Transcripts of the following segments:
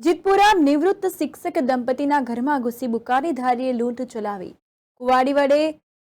જીતપુરા નિવૃત્ત શિક્ષક દંપતીના ઘરમાં ઘૂસી બુકાનીધારીએ લૂંટ ચલાવી કુવાડી વડે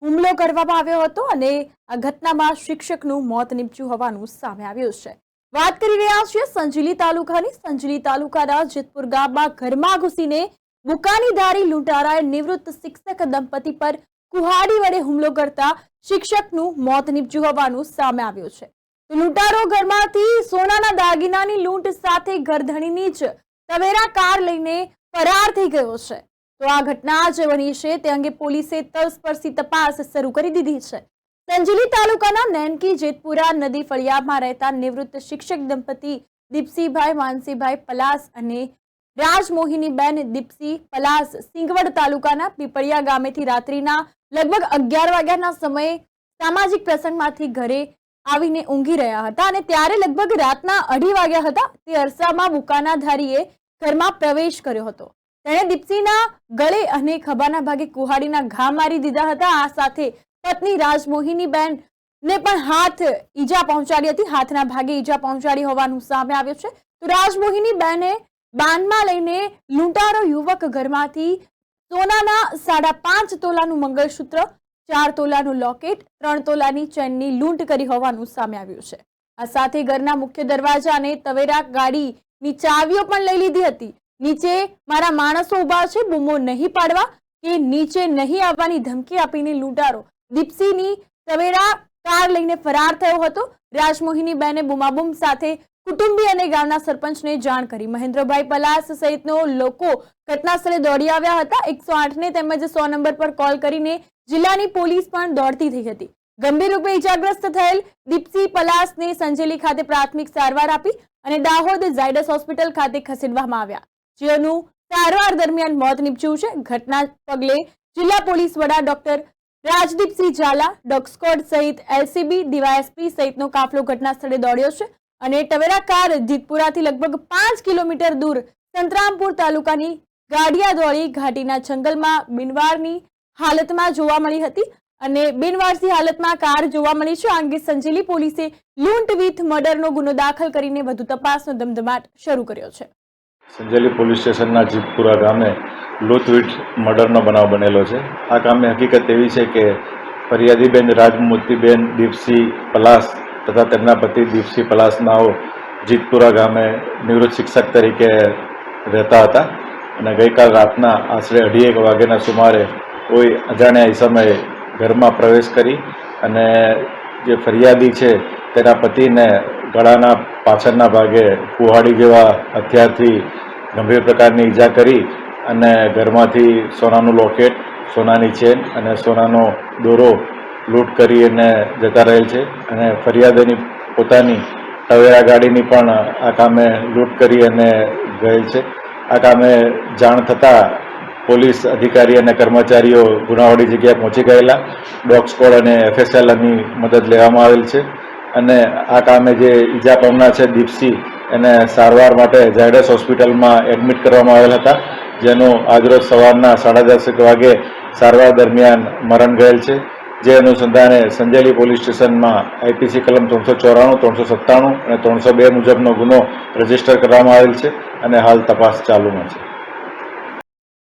હુમલો કરવામાં આવ્યો હતો અને આ ઘટનામાં શિક્ષકનું મોત નીપજ્યું હોવાનું સામે આવ્યું છે। વાત કરી રહ્યા છીએ સંજેલી તાલુકાની। સંજેલી તાલુકાના જીતપુર ગામમાં ઘરમાં ઘૂસીને બુકાનીધારી લૂંટારાએ નિવૃત્ત શિક્ષક દંપતી પર કુહાડી વડે હુમલો કરતા શિક્ષકનું મોત નીપજ્યું હોવાનું સામે આવ્યું છે। લૂંટારો ઘરમાંથી સોનાના દાગીનાની લૂંટ સાથે ઘરધણીની જ તવેરા કાર લઈને ફરાર થઈ ગયો છે। તો આ ઘટના જે બની છે તે અંગે પોલીસે તલસ્પર્શી તપાસ શરૂ કરી દીધી છે। સંજેલી તાલુકાના નૈનકી જેતપુરા નદી ફળિયામાં રહેતા નિવૃત્ત શિક્ષક દંપતી દીપસીભાઈ માનસીભાઈ પલાસ અને રાજમોહિનીબેન દીપસી પલાસ સિંગવડ તાલુકાના પીપળિયા ગામેથી રાત્રિના લગભગ 11 વાગ્યાના સમયે સામાજિક પ્રસંગમાંથી ઘરે આવીને ઊંઘી રહ્યા હતા અને ત્યારે લગભગ રાતના 2:30 વાગ્યા હતા। તે અરસામાં બુકાનાધારીએ ઘરમાં પ્રવેશ કર્યો હતો। તેણે દીપસીના ગળે અને ખભાના ભાગે કુહાડીના ઘા મારી દીધા હતા। આ સાથે પત્ની રાજમોહિનીબેન ને પણ ઈજા પહોંચાડી હતી। હાથના ભાગે ઈજા પહોંચાડી હોવાનું સામે આવ્યું છે। તો રાજમોહિનીબેને બાનમાં લઈને લૂંટારો યુવક ઘરમાંથી સોનાના 5.5 તોલાનું મંગળસૂત્ર, 4 તોલાનું લોકેટ, 3 તોલાની ચેનની લૂંટ કરી હોવાનું સામે આવ્યું છે। આ સાથે ઘરના મુખ્ય દરવાજા અને તવેરા ગાડીની ચાવીઓ પણ લઈ લીધી હતી। નીચે મારા માણસો ઉભા છે, બૂમો નહીં પાડવા કે નીચે નહીં આવવાની ધમકી આપીને લૂંટારો દીપસીની તવેરા કાર લઈને ફરાર થયો હતો। રાજમોહિનીબેને બૂમાબૂમ સાથે કુટુંબી અને ગામના સરપંચને જાણ કરી। મહેન્દ્રભાઈ પલાસ સહિતનો લોકો ઘટના સ્થળે દોડી આવ્યા હતા। 108 ને તેમજ 100 નંબર પર કોલ કરીને જિલ્લાની પોલીસ પણ દોડતી થઈ હતી। ગંભીર રૂપે ઇજાગ્રસ્ત થયેલ દીપસી પલાસને સંજેલી ખાતે પ્રાથમિક સારવાર આપી અને દાહોદ ઝાયડસ હોસ્પિટલ ખાતે ખસેડવામાં આવ્યા, જેનું સારવાર દરમિયાન મોત નીપજ્યું છે। ઘટના પગલે જિલ્લા પોલીસ વડા doctor Rajdeepsinh Zala, dog squad સહિત એલસીબી, ડીવાયએસપી સહિતનો કાફલો ઘટના સ્થળે દોડ્યો છે અને ટવેરા કાર જીતપુરાથી લગભગ 5 કિલોમીટર દૂર સંતરામપુર તાલુકાની ગાડિયાદોડી ઘાટીના જંગલમાં બિનવારની હાલતમાં જોવા મળી હતી અને બિનવારસી હાલતમાં કાર જોવા મળી છે। આ અંગે સંજેલી પોલીસે લૂંટ વિથ મર્ડરનો ગુનો દાખલ કરીને વધુ તપાસનો ધમધમાટ શરૂ કર્યો છે। સંજેલી પોલીસ સ્ટેશનના જીતપુરા ગામે લૂંટ વિથ મર્ડરનો બનાવ બનેલો છે। આ ગામની હકીકત એવી છે કે ફરિયાદીબેન રાજમોતીબેન દીપસી પલાસ તથા તેમના પતિ દીપસી પલાસનાઓ જીતપુરા ગામે નિવૃત્ત શિક્ષક તરીકે રહેતા હતા અને ગઈકાલ રાતના આશરે 2:30 વાગ્યાના સુમારે કોઈ અજાણ્યા સમયે ઘરમાં પ્રવેશ કરી અને જે ફરિયાદી છે તેના પતિને ગળાના પાછળના ભાગે કુહાડી જેવા હથિયારથી ગંભીર પ્રકારની ઈજા કરી અને ઘરમાંથી સોનાનું લોકેટ, સોનાની ચેન અને સોનાનો દોરો લૂંટ કરી અને જતા રહેલ છે અને ફરિયાદીની પોતાની ટવેરા ગાડીની પણ આ કામે લૂંટ કરી અને ગયેલ છે। આ કામે જાણ થતાં પોલીસ અધિકારી અને કર્મચારીઓ ગુનાવાળી જગ્યાએ પહોંચી ગયેલા। ડોગ સ્ક્વોડ અને FSLની મદદ લેવામાં આવેલ છે અને આ કામે જે ઈજા પામનાર છે દીપસી એને સારવાર માટે ઝાયડસ હોસ્પિટલમાં એડમિટ કરવામાં આવેલ હતા, જેનું આજરોજ સવારના 10:30 વાગે સારવાર દરમિયાન મરણ ગયેલ છે। જે અનુસંધાને સંજેલી પોલીસ સ્ટેશનમાં IPC કલમ 394, 397 અને 302 મુજબનો ગુનો રજીસ્ટર કરવામાં આવેલ છે અને હાલ તપાસ ચાલુમાં છે।